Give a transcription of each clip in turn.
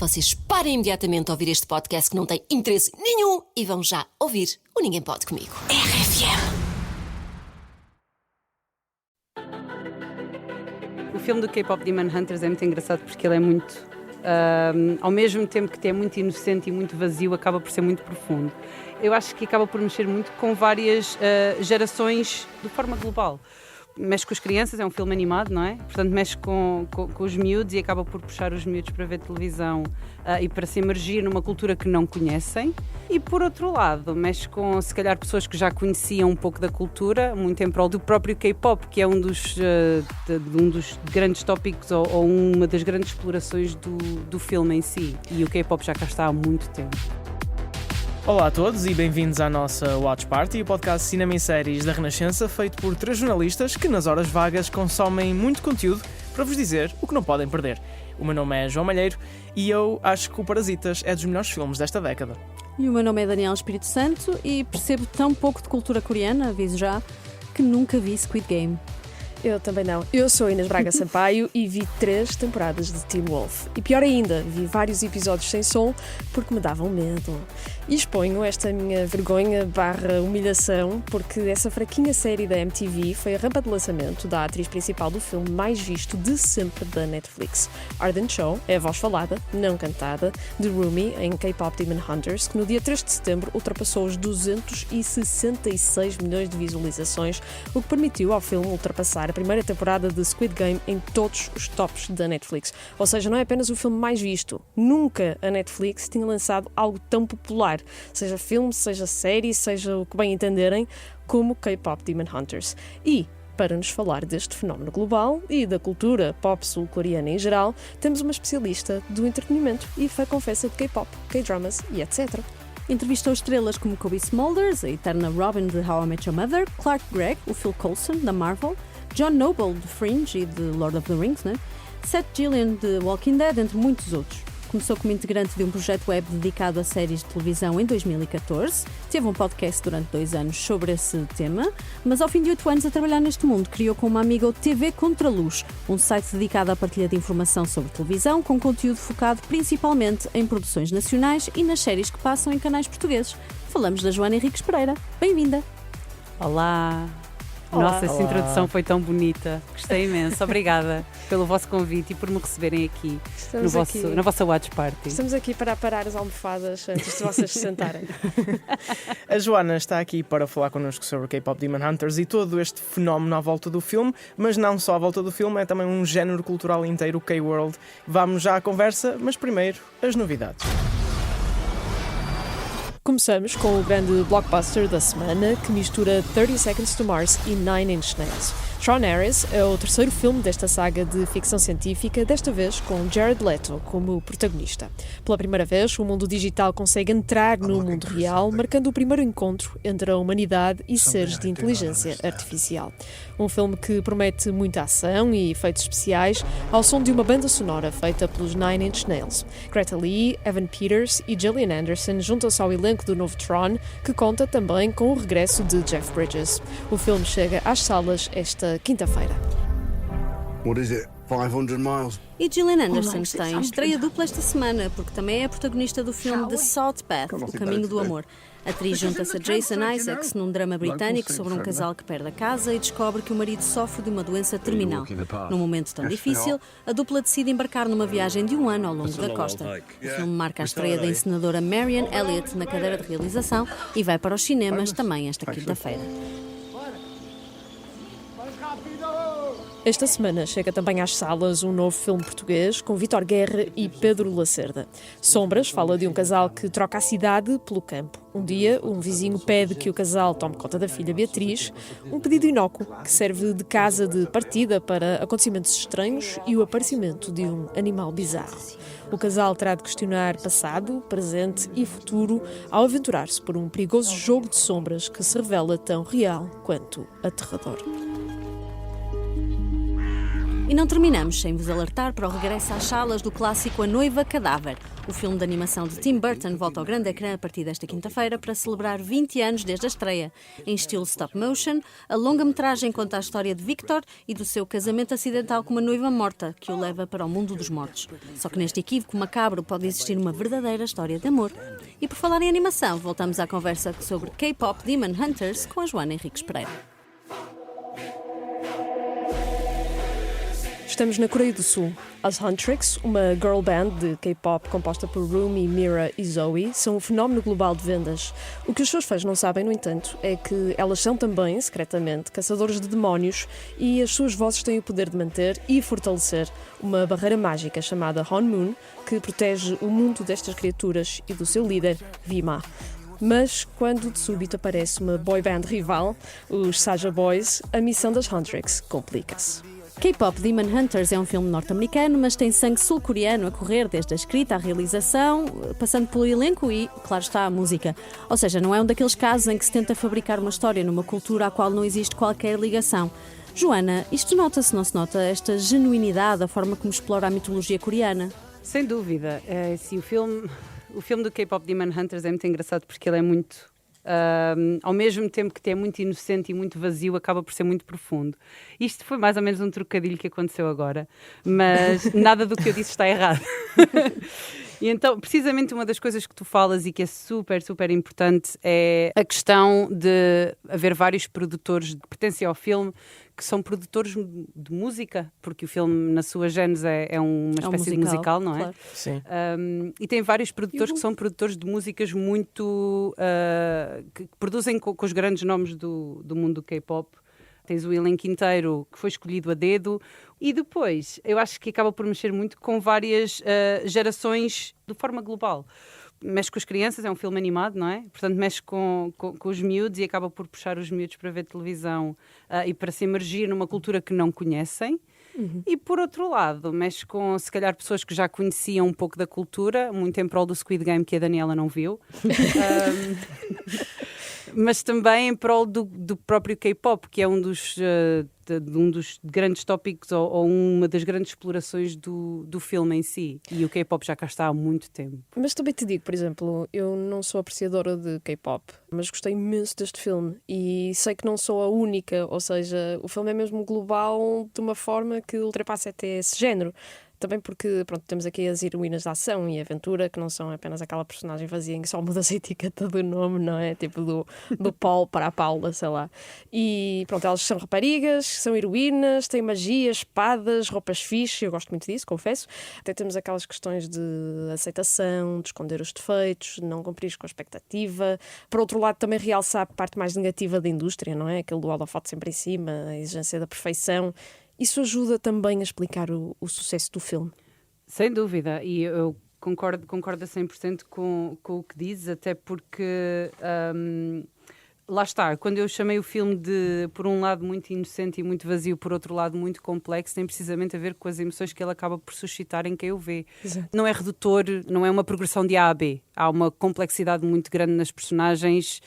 vocês parem imediatamente a ouvir este podcast que não tem interesse nenhum e vão já ouvir o Ninguém Pode Comigo. RFM. O filme do K-Pop Demon Hunters é muito engraçado porque ele é muito, ao mesmo tempo que é muito inocente e muito vazio, acaba por ser muito profundo. Eu acho que acaba por mexer muito com várias gerações de forma global. Mexe com as crianças, é um filme animado, não é? Portanto, mexe com os miúdos e acaba por puxar os miúdos para ver televisão e para se imergir numa cultura que não conhecem. E, por outro lado, mexe com, se calhar, pessoas que já conheciam um pouco da cultura, muito em prol do próprio K-pop, que é um dos grandes tópicos ou uma das grandes explorações do filme em si. E o K-pop já cá está há muito tempo. Olá a todos e bem-vindos à nossa Watch Party, o podcast de cinema e séries da Renascença, feito por 3 jornalistas que nas horas vagas consomem muito conteúdo para vos dizer o que não podem perder. O meu nome é João Malheiro e eu acho que o Parasitas é dos melhores filmes desta década. E o meu nome é Daniel Espírito Santo e percebo tão pouco de cultura coreana, aviso já, que nunca vi Squid Game. Eu também não. Eu sou Inês Braga Sampaio e vi 3 temporadas de Teen Wolf. E pior ainda, vi vários episódios sem som porque me davam medo. E exponho esta minha vergonha/humilhação porque essa fraquinha série da MTV foi a rampa de lançamento da atriz principal do filme mais visto de sempre da Netflix. Ardent Cho é a voz falada, não cantada, de Rumi em K-Pop Demon Hunters, que no dia 3 de setembro ultrapassou os 266 milhões de visualizações, o que permitiu ao filme ultrapassar a primeira temporada de Squid Game em todos os tops da Netflix. Ou seja, não é apenas o filme mais visto. Nunca a Netflix tinha lançado algo tão popular, seja filme, seja série, seja o que bem entenderem, como K-Pop Demon Hunters. E, para nos falar deste fenómeno global e da cultura pop sul-coreana em geral, temos uma especialista do entretenimento e fã confessa de K-pop, K-dramas e etc. Entrevistou estrelas como Kobe Smulders, a eterna Robin de How I Met Your Mother, Clark Gregg, o Phil Coulson, da Marvel, John Noble, de Fringe e de Lord of the Rings, né? Seth Gillian, de Walking Dead, entre muitos outros. Começou como integrante de um projeto web dedicado a séries de televisão em 2014, teve um podcast durante 2 anos sobre esse tema, mas ao fim de 8 anos a trabalhar neste mundo, criou com uma amiga o TV Contraluz, um site dedicado à partilha de informação sobre televisão, com conteúdo focado principalmente em produções nacionais e nas séries que passam em canais portugueses. Falamos da Joana Henriques Pereira. Bem-vinda! Olá! Olá. Nossa, essa introdução foi tão bonita. Gostei imenso. Obrigada pelo vosso convite e por me receberem aqui, na vossa Watch Party. Estamos aqui para aparar as almofadas antes de vocês se sentarem. A Joana está aqui para falar connosco sobre o K-Pop Demon Hunters e todo este fenómeno à volta do filme, mas não só à volta do filme, é também um género cultural inteiro, o K-World. Vamos já à conversa, mas primeiro as novidades. Começamos com o grande blockbuster da semana, que mistura 30 Seconds to Mars e Nine Inch Nails. Tron Ares é o terceiro filme desta saga de ficção científica, desta vez com Jared Leto como protagonista. Pela primeira vez, o mundo digital consegue entrar no mundo real, marcando o primeiro encontro entre a humanidade e seres de inteligência artificial. Um filme que promete muita ação e efeitos especiais ao som de uma banda sonora feita pelos Nine Inch Nails. Greta Lee, Evan Peters e Gillian Anderson juntam-se ao elenco do novo Tron, que conta também com o regresso de Jeff Bridges. O filme chega às salas esta quinta-feira. What is it? 500 miles? E Gillian Anderson tem estreia dupla esta semana, porque também é a protagonista do filme The Salt Path, O Caminho do Amor. A atriz junta-se a Jason Isaacs num drama britânico sobre um casal que perde a casa e descobre que o marido sofre de uma doença terminal. Num momento tão difícil, a dupla decide embarcar numa viagem de 1 ano ao longo da costa. O filme marca a estreia da encenadora Marianne Elliott na cadeira de realização e vai para os cinemas também esta quinta-feira. Esta semana chega também às salas um novo filme português com Vítor Guerra e Pedro Lacerda. Sombras fala de um casal que troca a cidade pelo campo. Um dia, um vizinho pede que o casal tome conta da filha Beatriz, um pedido inócuo que serve de casa de partida para acontecimentos estranhos e o aparecimento de um animal bizarro. O casal terá de questionar passado, presente e futuro ao aventurar-se por um perigoso jogo de sombras que se revela tão real quanto aterrador. E não terminamos sem vos alertar para o regresso às salas do clássico A Noiva Cadáver. O filme de animação de Tim Burton volta ao grande ecrã a partir desta quinta-feira para celebrar 20 anos desde a estreia. Em estilo stop motion, a longa-metragem conta a história de Victor e do seu casamento acidental com uma noiva morta, que o leva para o mundo dos mortos. Só que neste equívoco macabro pode existir uma verdadeira história de amor. E por falar em animação, voltamos à conversa sobre K-Pop Demon Hunters com a Joana Henriques Pereira. Estamos na Coreia do Sul. As Huntrix, uma girl band de K-pop composta por Rumi, Mira e Zoe, são um fenómeno global de vendas. O que os seus fãs não sabem, no entanto, é que elas são também, secretamente, caçadores de demónios e as suas vozes têm o poder de manter e fortalecer uma barreira mágica chamada Honmoon, que protege o mundo destas criaturas e do seu líder, Vima. Mas, quando de súbito aparece uma boy band rival, os Saja Boys, a missão das Huntrix complica-se. K-Pop Demon Hunters é um filme norte-americano, mas tem sangue sul-coreano a correr desde a escrita à realização, passando pelo elenco e, claro está, a música. Ou seja, não é um daqueles casos em que se tenta fabricar uma história numa cultura à qual não existe qualquer ligação. Joana, isto nota-se, não se nota, esta genuinidade, a forma como explora a mitologia coreana? Sem dúvida. Sim, o filme do K-Pop Demon Hunters é muito engraçado porque ele é muito... ao mesmo tempo que é muito inocente e muito vazio, acaba por ser muito profundo. Isto foi mais ou menos um trocadilho que aconteceu agora, mas nada do que eu disse está errado. E então, precisamente uma das coisas que tu falas e que é super, super importante é a questão de haver vários produtores que pertencem ao filme que são produtores de música, porque o filme, na sua gênese, é uma espécie de musical, não é? Claro. Sim. E tem vários produtores que são produtores de músicas muito... que produzem com os grandes nomes do mundo do K-pop. Tens o elenco inteiro que foi escolhido a dedo. E depois, eu acho que acaba por mexer muito com várias gerações de forma global. Mexe com as crianças, é um filme animado, não é? Portanto, mexe com os miúdos e acaba por puxar os miúdos para ver televisão e para se emergir numa cultura que não conhecem. Uhum. E, por outro lado, mexe com, se calhar, pessoas que já conheciam um pouco da cultura, muito em prol do Squid Game, que a Daniela não viu. Mas também em prol do próprio K-pop, que é um dos grandes tópicos ou uma das grandes explorações do filme em si. E o K-pop já cá está há muito tempo. Mas também te digo, por exemplo, eu não sou apreciadora de K-pop, mas gostei imenso deste filme e sei que não sou a única, ou seja, o filme é mesmo global de uma forma que ultrapassa até esse género. Também porque, pronto, temos aqui as heroínas da ação e aventura, que não são apenas aquela personagem vazia em que só muda a etiqueta do nome, não é? Tipo do Paul para a Paula, sei lá. E, pronto, elas são raparigas, são heroínas, têm magia, espadas, roupas fixe, eu gosto muito disso, confesso. Até temos aquelas questões de aceitação, de esconder os defeitos, de não cumprir com a expectativa. Por outro lado, também realçar a parte mais negativa da indústria, não é? Aquele do holofote sempre em cima, a exigência da perfeição. Isso ajuda também a explicar o sucesso do filme. Sem dúvida, e eu concordo a 100% com o que dizes, até porque lá está, quando eu chamei o filme de, por um lado, muito inocente e muito vazio, por outro lado, muito complexo, tem precisamente a ver com as emoções que ele acaba por suscitar em quem o vê. Exato. Não é redutor, não é uma progressão de A a B. Há uma complexidade muito grande nas personagens,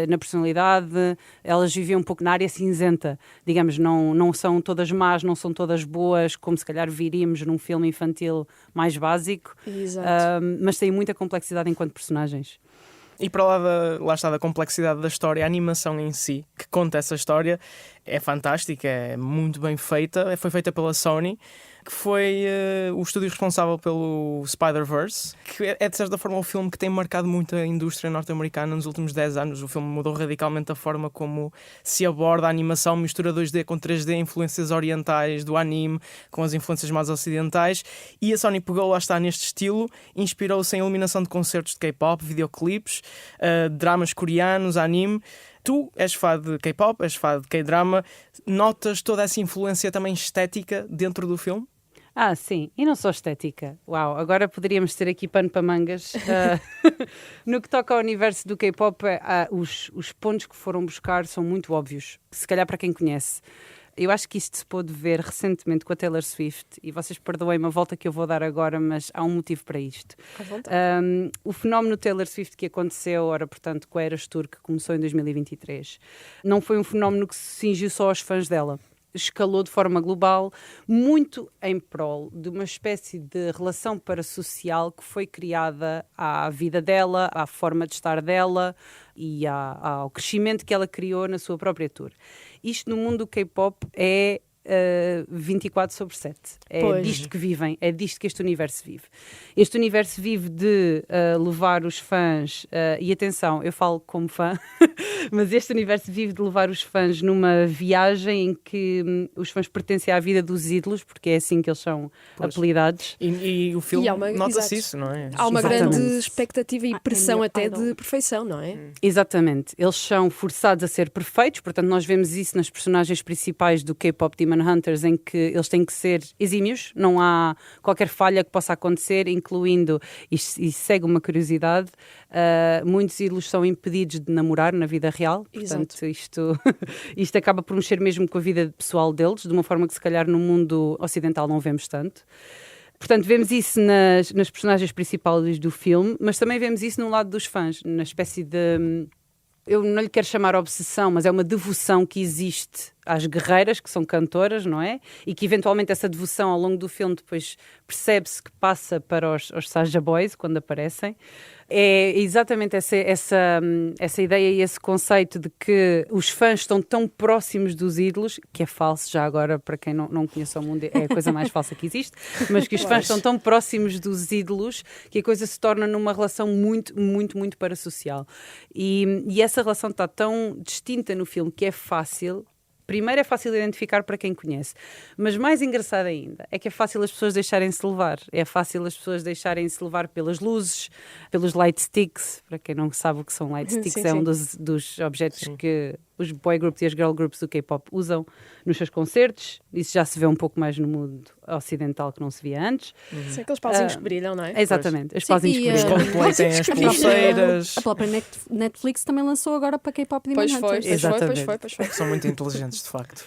na personalidade. Elas vivem um pouco na área cinzenta. Digamos, não são todas más, não são todas boas, como se calhar viríamos num filme infantil mais básico. Exato. Mas têm muita complexidade enquanto personagens. E para lá está da complexidade da história, a animação em si, que conta essa história, é fantástica, é muito bem feita. Foi feita pela Sony, que foi o estúdio responsável pelo Spider-Verse, que é de certa forma o filme que tem marcado muito a indústria norte-americana nos últimos 10 anos. O filme mudou radicalmente a forma como se aborda a animação, mistura 2D com 3D, influências orientais do anime com as influências mais ocidentais, e a Sony pegou, lá está, neste estilo, inspirou-se em eliminação de concertos de K-pop, videoclipes, dramas coreanos, anime. Tu és fã de K-pop, és fã de K-drama, notas toda essa influência também estética dentro do filme? Ah, sim, e não só estética. Uau, agora poderíamos ter aqui pano para mangas. No que toca ao universo do K-pop, os pontos que foram buscar são muito óbvios, se calhar para quem conhece. Eu acho que isto se pôde ver recentemente com a Taylor Swift, e vocês perdoem-me a volta que eu vou dar agora, mas há um motivo para isto. O fenómeno Taylor Swift que aconteceu, portanto, com a Eras Tour, que começou em 2023, não foi um fenómeno que se cingiu só aos fãs dela. escalou de forma global, muito em prol de uma espécie de relação parasocial que foi criada à vida dela, à forma de estar dela e ao crescimento que ela criou na sua própria tour. Isto no mundo do K-pop é 24/7. É disto que vivem, é disto que este universo vive. Este universo vive de levar os fãs, e atenção, eu falo como fã, mas este universo vive de levar os fãs numa viagem em que os fãs pertencem à vida dos ídolos, porque é assim que eles são apelidados. E o filme nota-se exato. isso, não é? Há uma Exatamente. grande expectativa e pressão até idol. de perfeição, não é? Exatamente. Eles são forçados a ser perfeitos, portanto nós vemos isso nas personagens principais do K-pop Demon Hunters, em que eles têm que ser exímios, não há qualquer falha que possa acontecer, incluindo, e segue uma curiosidade, muitos ídolos são impedidos de namorar na vida real, portanto isto acaba por mexer mesmo com a vida pessoal deles, de uma forma que se calhar no mundo ocidental não vemos tanto. Portanto, vemos isso nas personagens principais do filme, mas também vemos isso no lado dos fãs, na espécie de... Eu não lhe quero chamar obsessão, mas é uma devoção que existe às guerreiras, que são cantoras, não é? E que eventualmente essa devoção ao longo do filme depois percebe-se que passa para os Saja Boys, quando aparecem. É exatamente essa ideia e esse conceito de que os fãs estão tão próximos dos ídolos, que é falso já agora, para quem não conhece o mundo, é a coisa mais falsa que existe, mas que os fãs estão tão próximos dos ídolos que a coisa se torna numa relação muito, muito, muito parasocial. E essa relação está tão distinta no filme que é fácil. Primeiro é fácil identificar para quem conhece, mas mais engraçado ainda é que é fácil as pessoas deixarem-se levar. É fácil as pessoas deixarem-se levar pelas luzes, pelos light sticks. Para quem não sabe o que são light sticks, Sim, é sim. um dos objetos que os boy groups e as girl groups do K-pop usam nos seus concertos. Isso já se vê um pouco mais no mundo ocidental, que não se via antes. São aqueles pauzinhos que brilham, não é? Exatamente, as Sim, pauzinhos e, que Os brilham. Coldplay têm as pulseiras. A própria Netflix também lançou agora para K-pop Demon Pois foi, Hunters. pois foi. São muito inteligentes, de facto.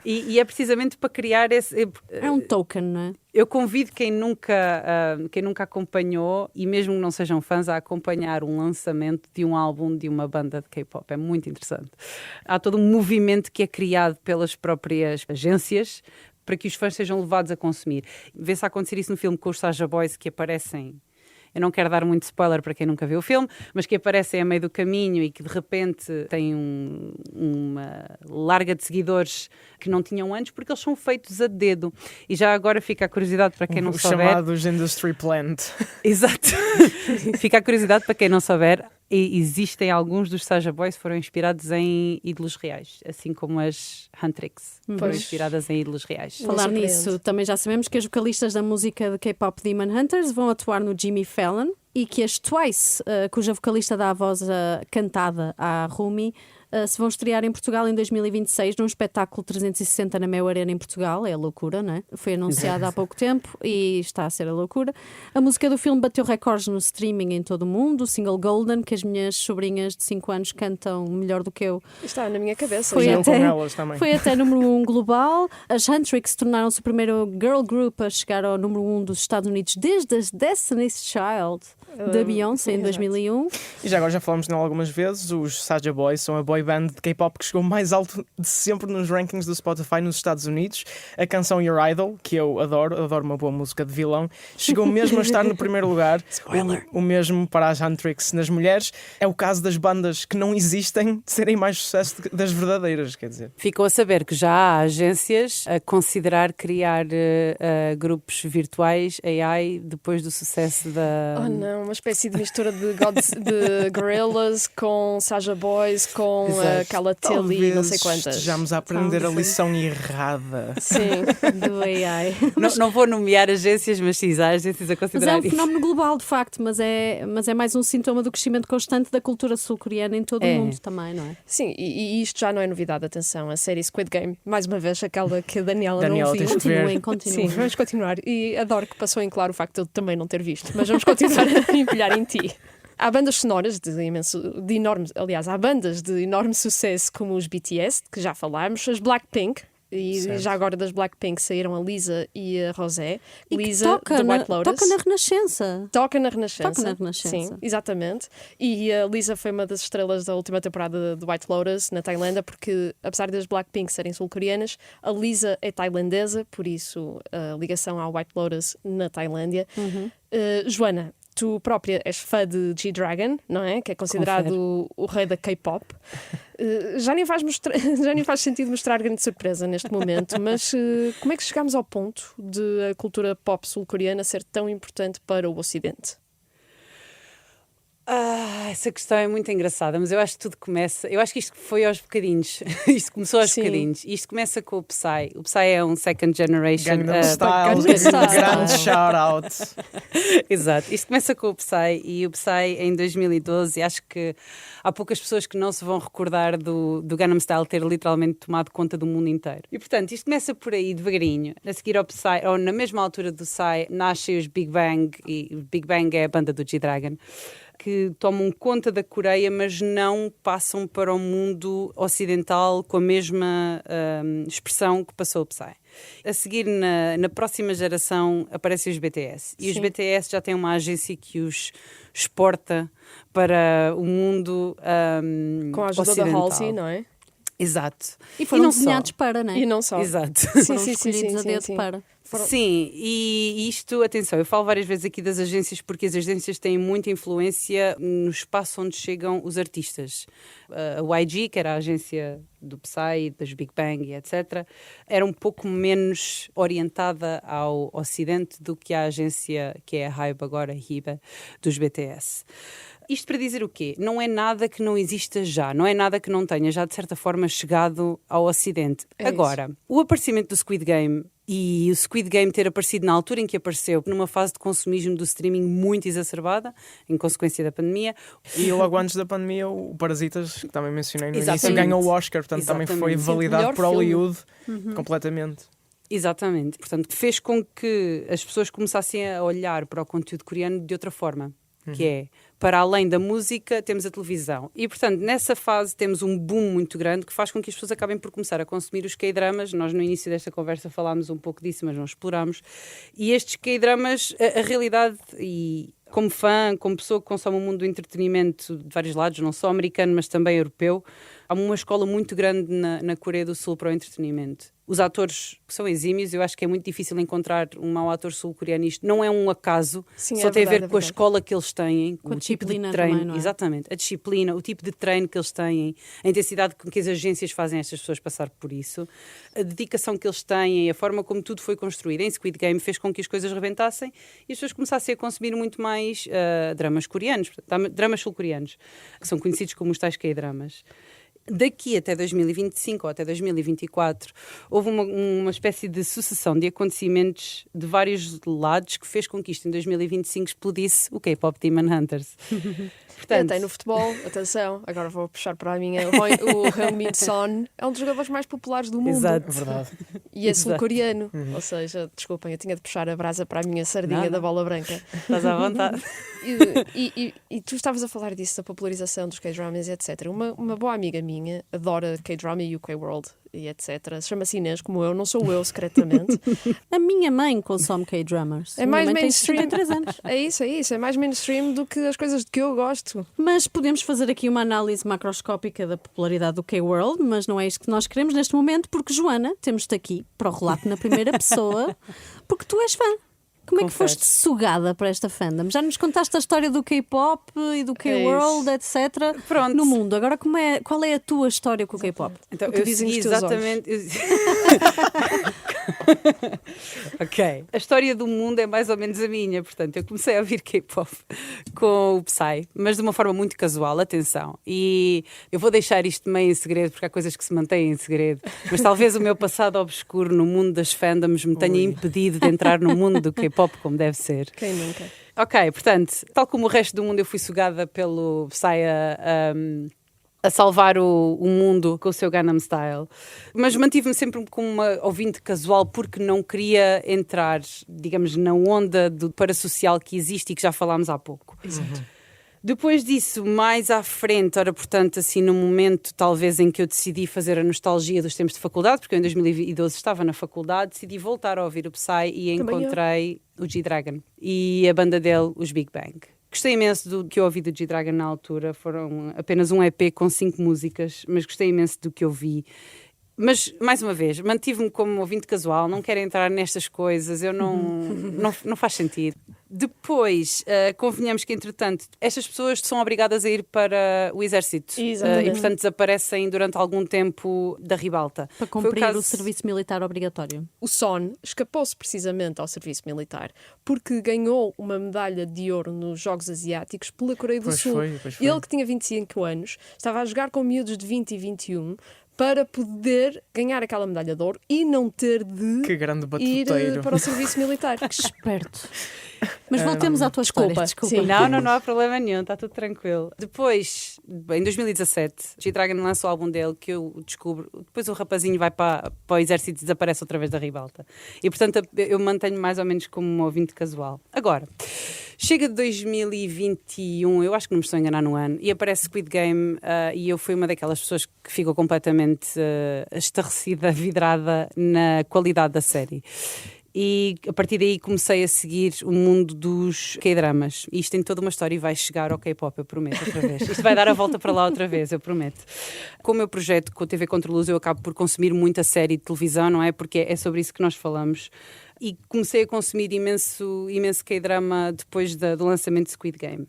E é precisamente para criar esse... É um token, não é? Eu convido quem nunca acompanhou, e mesmo que não sejam fãs, a acompanhar um lançamento de um álbum de uma banda de K-pop. É muito interessante. Há todo um movimento que é criado pelas próprias agências para que os fãs sejam levados a consumir. Vê-se acontecer isso no filme com os Saja Boys, que aparecem... Eu não quero dar muito spoiler para quem nunca viu o filme, mas que aparecem a meio do caminho e que de repente têm uma larga de seguidores que não tinham antes, porque eles são feitos a dedo. E já agora fica a curiosidade para quem não Os souber. chamados Industry Plant. Exato. Fica a curiosidade para quem não souber. E existem alguns dos Saja Boys que foram inspirados em ídolos reais, assim como as Huntrix foram Pois. inspiradas em ídolos reais. Não Falar surpreende. nisso, também já sabemos que as vocalistas da música de K-pop Demon Hunters vão atuar no Jimmy Fallon e que as Twice, cuja vocalista dá a voz cantada à Rumi, se vão estrear em Portugal em 2026 num espetáculo 360 na Mel Arena em Portugal. É a loucura, não é? Foi anunciado há pouco tempo e está a ser a loucura. A música do filme bateu recordes no streaming em todo o mundo. O single Golden, que as minhas sobrinhas de 5 anos cantam melhor do que eu, Está na minha cabeça. Foi já. Eu com até- elas também. foi até número 1 global. As Huntrix tornaram-se o primeiro girl group a chegar ao número 1 dos Estados Unidos desde as Destiny's Child da Beyoncé em exato. 2001. E já agora já falamos nela algumas vezes, os Saja Boys são a boy band de K-pop que chegou mais alto de sempre nos rankings do Spotify nos Estados Unidos. A canção Your Idol, que eu adoro uma boa música de vilão, chegou mesmo a estar no primeiro lugar. O mesmo para as Huntrix nas mulheres. É o caso das bandas que não existem de serem mais sucesso das verdadeiras, quer dizer. Ficou a saber que já há agências a considerar criar grupos virtuais AI depois do sucesso da... Oh não, uma espécie de mistura de Gorillaz com Saja Boys, com aquela Tilly, não sei quantas. Estejamos a aprender a Talvez. lição errada. Sim. Do AI. Não vou nomear agências, mas sim, há agências a Mas é considerar um isso. fenómeno global, de facto, mas é mais um sintoma do crescimento constante da cultura sul-coreana em todo o mundo também, não é? Sim, e isto já não é novidade, atenção. A série Squid Game, mais uma vez, aquela que a Daniela Daniela, não viu. tens de ver. Continuem. Sim, vamos continuar. E adoro que passou em claro o facto de eu também não ter visto, mas vamos continuar a empilhar em ti. Há bandas sonoras há bandas de enorme sucesso como os BTS, que já falámos, as Blackpink, E Certo. já agora das Blackpink saíram a Lisa e a Rosé. E que Lisa, toca do White Lotus. toca na Renascença. Toca na Renascença. Toca na Renascença. Sim, exatamente. E a Lisa foi uma das estrelas da última temporada de White Lotus, na Tailândia, porque, apesar das Blackpink serem sul-coreanas, a Lisa é tailandesa, por isso a ligação ao White Lotus na Tailândia. Joana, tu própria és fã de G-Dragon, não é? Que é considerado o rei da K-pop. Já nem faz sentido mostrar grande surpresa neste momento, mas como é que chegámos ao ponto de a cultura pop sul-coreana ser tão importante para o Ocidente? Essa questão é muito engraçada, mas eu acho que tudo começa. Eu acho que isto foi aos bocadinhos. Isto começou aos Sim. bocadinhos. Isto começa com o Psy. O Psy é um second generation. Gangnam Style, Gangnam Style. grande shout-out. Exato. Isto começa com o Psy e o Psy em 2012. Acho que há poucas pessoas que não se vão recordar do Gangnam Style ter literalmente tomado conta do mundo inteiro. E portanto, isto começa por aí devagarinho. A seguir ao Psy, ou na mesma altura do Psy, nascem os Big Bang. E o Big Bang é a banda do G-Dragon, que tomam conta da Coreia, mas não passam para o mundo ocidental com a mesma expressão que passou o Psy. A seguir, na próxima geração, aparecem os BTS. E os Sim. BTS já têm uma agência que os exporta para o mundo Com a ajuda ocidental. da Halsey, não é? Exato. E foram não desenhados para, não é? E não só. Exato. Foram escolhidos a dedo para. Sim, e isto, atenção, eu falo várias vezes aqui das agências porque as agências têm muita influência no espaço onde chegam os artistas. A YG, que era a agência do Psy, das Big Bang e etc., era um pouco menos orientada ao Ocidente do que a agência que é a Hybe agora, a Hiba, dos BTS. Isto para dizer o quê? Não é nada que não exista já, não é nada que não tenha já de certa forma chegado ao Ocidente. É Agora, o aparecimento do Squid Game e o Squid Game ter aparecido na altura em que apareceu, numa fase de consumismo do streaming muito exacerbada, em consequência da pandemia. E logo antes da pandemia, o Parasitas, que também mencionei no início, Exatamente. ganhou o Oscar, portanto também foi Exatamente. validado Melhor por filme. Hollywood completamente. Exatamente. Portanto, fez com que as pessoas começassem a olhar para o conteúdo coreano de outra forma, que é, para além da música, temos a televisão. E, portanto, nessa fase temos um boom muito grande que faz com que as pessoas acabem por começar a consumir os K-dramas. Nós, no início desta conversa, falámos um pouco disso, mas não explorámos. E estes K-dramas, a realidade, e como fã, como pessoa que consome o mundo do entretenimento de vários lados, não só americano, mas também europeu, há uma escola muito grande na Coreia do Sul para o entretenimento. Os atores que são exímios, eu acho que é muito difícil encontrar um mau ator sul-coreano. Isto não é um acaso, Sim, só é tem a verdade, ver com a é verdade. escola que eles têm, Com a o tipo de disciplina treino. também, não é? Exatamente, a disciplina, o tipo de treino que eles têm, a intensidade com que as agências fazem estas pessoas passar por isso, a dedicação que eles têm, a forma como tudo foi construído em Squid Game fez com que as coisas rebentassem e as pessoas começassem a consumir muito mais dramas coreanos, dramas sul-coreanos, que são conhecidos como os tais K-dramas. Daqui até 2025 ou até 2024 houve uma espécie de sucessão de acontecimentos de vários lados que fez com que isto em 2025 explodisse o K-pop Demon Hunters. Portanto, Até no futebol, atenção, agora vou puxar para a minha. O Heung-min Son é um dos jogadores mais populares do mundo. Exato. É verdade. E é Exato. sul-coreano. Ou seja, desculpem, eu tinha de puxar a brasa para a minha sardinha Nada. da bola branca. Estás à vontade. E tu estavas a falar disso, da popularização dos K-dramas, etc. Uma boa amiga minha adora K-drama e UK World e etc. Chama-se Inês, como eu, não sou eu secretamente. A minha mãe consome K-dramas. É A minha mais mãe tem mainstream. 63 anos. É isso. É mais mainstream do que as coisas de que eu gosto. Mas podemos fazer aqui uma análise macroscópica da popularidade do K-World, mas não é isto que nós queremos neste momento, porque, Joana, temos-te aqui para o relato na primeira pessoa, porque tu és fã. Como é que Confesso. foste sugada para esta fandom? Já nos contaste a história do K-pop e do K-World, etc. Pronto. No mundo. Agora, qual é a tua história com o K-pop? Então, O que eu dizem segui os teus exatamente. Ok. A história do mundo é mais ou menos a minha, portanto, eu comecei a ouvir K-pop com o Psy, mas de uma forma muito casual, atenção. E eu vou deixar isto meio em segredo, porque há coisas que se mantêm em segredo, mas talvez o meu passado obscuro no mundo das fandoms me tenha impedido de entrar no mundo do K-pop como deve ser. Quem nunca? Ok, portanto, tal como o resto do mundo, eu fui sugada pelo Psy a salvar o mundo com o seu Gangnam Style. Mas mantive-me sempre como uma ouvinte casual porque não queria entrar, digamos, na onda do parasocial que existe e que já falámos há pouco. Exato. Depois disso, mais à frente, ora, portanto, assim, no momento talvez em que eu decidi fazer a nostalgia dos tempos de faculdade, porque eu em 2012 estava na faculdade, decidi voltar a ouvir o Psy e Também encontrei o G-Dragon e a banda dele, os Big Bang. Gostei imenso do que eu ouvi do G-Dragon na altura, foram apenas um EP com 5 músicas, mas gostei imenso do que eu vi. Mas, mais uma vez, mantive-me como ouvinte casual, não quero entrar nestas coisas, eu não faz sentido. Depois, convenhamos que, entretanto, estas pessoas são obrigadas a ir para o exército. Exatamente. E, portanto, desaparecem durante algum tempo da ribalta. Para cumprir caso- o serviço militar obrigatório. O Son escapou-se precisamente ao serviço militar porque ganhou uma medalha de ouro nos Jogos Asiáticos pela Coreia do Pois Sul. foi. Ele, que tinha 25 anos, estava a jogar com miúdos de 20 e 21 para poder ganhar aquela medalha de ouro e não ter de Que grande ir batuteiro. para o serviço militar. Esperto. Mas voltemos à tua história. desculpa. Desculpa. Sim. Não há problema nenhum, está tudo tranquilo. Depois, em 2017, G-Dragon lança o álbum dele que eu descubro. Depois o rapazinho vai para o exército e desaparece outra vez da ribalta. E portanto eu mantenho mais ou menos como um ouvinte casual. Agora, chega de 2021, eu acho que não me estou a enganar no ano, e aparece Squid Game e eu fui uma daquelas pessoas que ficou completamente estarrecida, vidrada na qualidade da série. E a partir daí comecei a seguir o mundo dos K-dramas. E isto tem toda uma história e vai chegar ao K-pop, eu prometo, outra vez. Isto vai dar a volta para lá outra vez, eu prometo. Com o meu projeto com a TV Contra Luz, eu acabo por consumir muita série de televisão, não é? Porque é sobre isso que nós falamos. E comecei a consumir imenso K-drama depois do lançamento de Squid Game.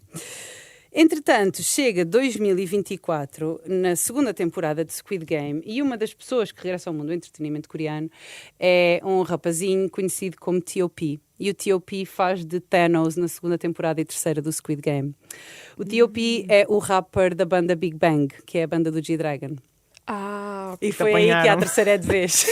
Entretanto, chega 2024, na segunda temporada de Squid Game, e uma das pessoas que regressa ao mundo do entretenimento coreano é um rapazinho conhecido como T.O.P. E o T.O.P. faz de Thanos na segunda temporada e terceira do Squid Game. O T.O.P. é o rapper da banda Big Bang, que é a banda do G-Dragon. E foi aí que a apanharam. terceira é de vez.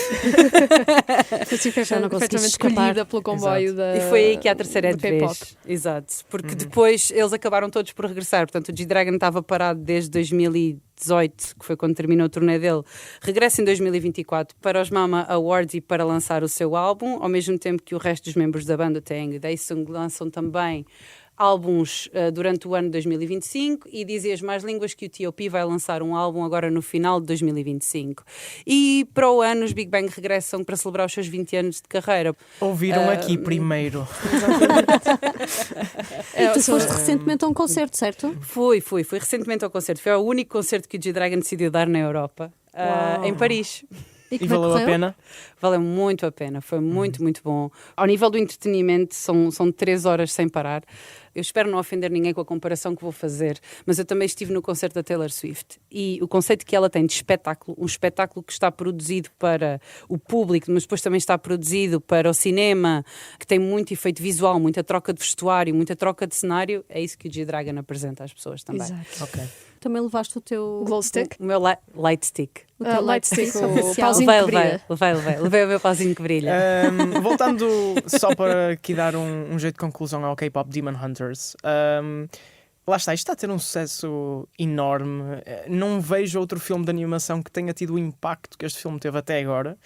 Assim foi Já não conseguiste perfeitamente escapar. escolhida pelo comboio da E foi aí que a terceira é do de K-pop. vez. Exato. Porque depois eles acabaram todos por regressar. Portanto, o G-Dragon estava parado desde 2018, que foi quando terminou o turnê dele. Regressa em 2024 para os Mama Awards e para lançar o seu álbum, ao mesmo tempo que o resto dos membros da banda, Taeyang e Daesung, lançam também álbuns durante o ano de 2025 e dizem as más línguas que o T.O.P. vai lançar um álbum agora no final de 2025. E para o ano os Big Bang regressam para celebrar os seus 20 anos de carreira. Ouviram aqui primeiro. E tu foste recentemente a um concerto, certo? Fui recentemente ao concerto. Foi o único concerto que o G-Dragon decidiu dar na Europa, em Paris. E E como é que valeu a correu? pena? Valeu muito a pena, foi muito, muito bom. Ao nível do entretenimento, são 3 horas sem parar. Eu espero não ofender ninguém com a comparação que vou fazer, mas eu também estive no concerto da Taylor Swift. E o conceito que ela tem de espetáculo, um espetáculo que está produzido para o público, mas depois também está produzido para o cinema, que tem muito efeito visual, muita troca de vestuário, muita troca de cenário, é isso que o G-Dragon apresenta às pessoas também. Exato. Ok. Também levaste o teu Glow stick? O meu light stick. o teu Light stick, o oficial. pauzinho que brilha. Levei o meu pauzinho que brilha. Voltando só para aqui dar um jeito de conclusão ao K-pop Demon Hunters. Lá está, isto está a ter um sucesso enorme. Não vejo outro filme de animação que tenha tido o impacto que este filme teve até agora.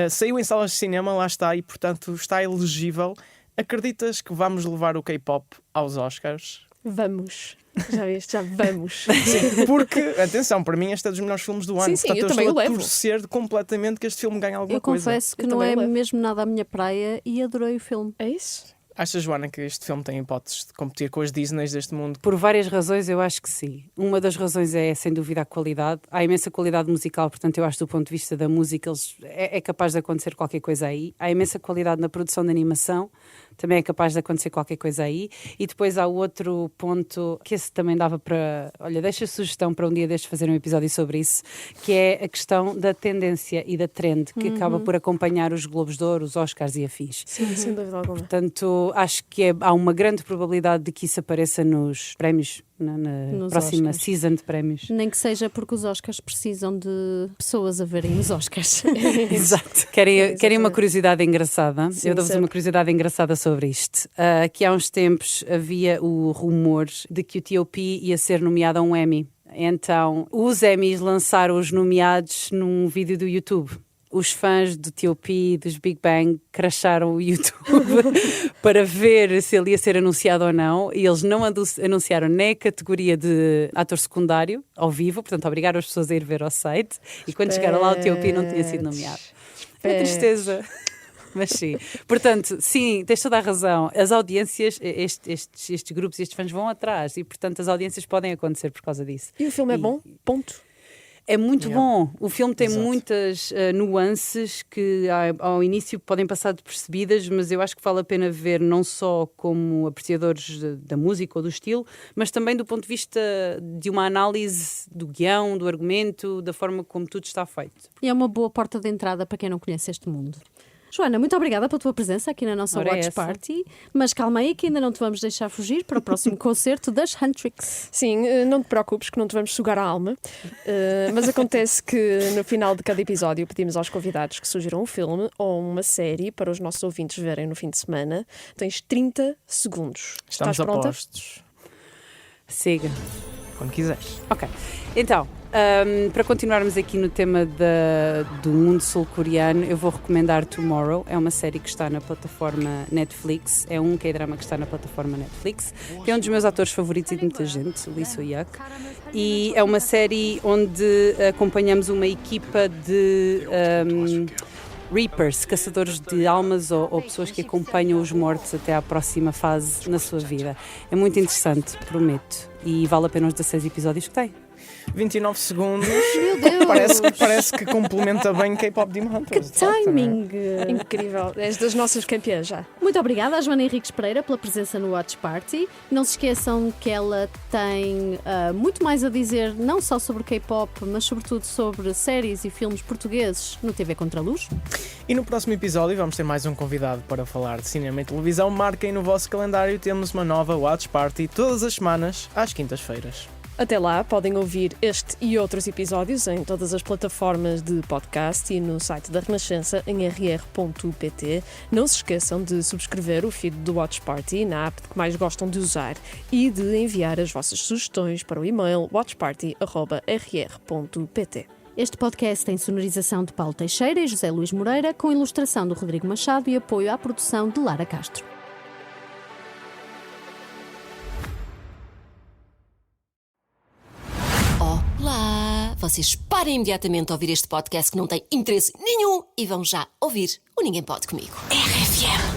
Saiu em salas de cinema, lá está, e portanto está elegível. Acreditas que vamos levar o K-pop aos Oscars? Vamos. Já viste? Já vamos. Sim, porque, atenção, para mim este é dos melhores filmes do ano. Sim, Portanto, eu também estou o a levo. torcer completamente que este filme ganhe alguma Eu coisa. confesso que Eu não também é levo. mesmo nada a minha praia e adorei o filme. É isso? Achas, Joana, que este filme tem hipóteses de competir com as Disneys deste mundo? Por várias razões, eu acho que sim. Uma das razões é, sem dúvida, a qualidade. Há imensa qualidade musical, portanto, eu acho que do ponto de vista da música é capaz de acontecer qualquer coisa aí. Há imensa qualidade na produção de animação, também é capaz de acontecer qualquer coisa aí. E depois há outro ponto, que esse também dava para... Olha, deixa a sugestão para um dia destes fazer um episódio sobre isso, que é a questão da tendência e da trend, que acaba por acompanhar os Globos de Ouro, os Oscars e afins. Sim, sem dúvida alguma. Portanto, acho que há uma grande probabilidade de que isso apareça nos prémios, na Nos próxima Oscars. season de prémios. Nem que seja porque os Oscars precisam de pessoas a verem os Oscars. Exato. Querem uma Exatamente. curiosidade engraçada? Sim, Eu dou-vos sempre. uma curiosidade engraçada sobre isto. Que há uns tempos havia o rumor de que o T.O.P. ia ser nomeado a um Emmy. Então, os Emmys lançaram os nomeados num vídeo do YouTube. os fãs do T.O.P. dos Big Bang crasharam o YouTube para ver se ele ia ser anunciado ou não, e eles não anunciaram nem a categoria de ator secundário ao vivo, portanto obrigaram as pessoas a ir ver ao site, e quando chegaram lá o T.O.P. não tinha sido nomeado. É tristeza. Mas sim, portanto, sim, tens toda a razão. As audiências, estes grupos e estes fãs vão atrás, e portanto as audiências podem acontecer por causa disso. E o filme é bom? Ponto. É muito bom. O filme tem Exato. muitas nuances que ao início podem passar despercebidas, mas eu acho que vale a pena ver não só como apreciadores da música ou do estilo, mas também do ponto de vista de uma análise do guião, do argumento, da forma como tudo está feito. E é uma boa porta de entrada para quem não conhece este mundo. Joana, muito obrigada pela tua presença aqui na nossa Ora, Watch essa. Party. Mas calma aí que ainda não te vamos deixar fugir para o próximo concerto das Huntrix. Sim, não te preocupes que não te vamos sugar a alma, mas acontece que no final de cada episódio pedimos aos convidados que sugiram um filme ou uma série para os nossos ouvintes verem no fim de semana. Tens 30 segundos. Estamos Estás pronta? apostos. Siga. Quando quiseres. Ok, então, para continuarmos aqui no tema do mundo sul-coreano, eu vou recomendar Tomorrow. É uma série que está na plataforma Netflix, é um K-drama que está na plataforma Netflix, que é um dos meus atores favoritos e de muita gente, o Lee Soo-hyuk, e é uma série onde acompanhamos uma equipa de Reapers, caçadores de almas ou pessoas que acompanham os mortos até à próxima fase na sua vida. É muito interessante, prometo, e vale a pena os 16 episódios que tem. 29 segundos. Meu Deus! Parece que complementa bem K-Pop Demon Hunters. de facto, não é? Timing! Incrível, és das nossas campeãs já. Muito obrigada à Joana Henriques Pereira pela presença no Watch Party. Não se esqueçam que ela tem muito mais a dizer, não só sobre K-pop, mas sobretudo sobre séries e filmes portugueses no TV Contraluz. E no próximo episódio vamos ter mais um convidado para falar de cinema e televisão. Marquem no vosso calendário, temos uma nova Watch Party todas as semanas, às quintas-feiras. Até lá, podem ouvir este e outros episódios em todas as plataformas de podcast e no site da Renascença em rr.pt. Não se esqueçam de subscrever o feed do Watch Party na app que mais gostam de usar e de enviar as vossas sugestões para o e-mail watchparty@rr.pt. Este podcast tem sonorização de Paulo Teixeira e José Luís Moreira, com ilustração do Rodrigo Machado e apoio à produção de Lara Castro. Olá! Vocês parem imediatamente a ouvir este podcast que não tem interesse nenhum e vão já ouvir o Ninguém Pode Comigo. RFM.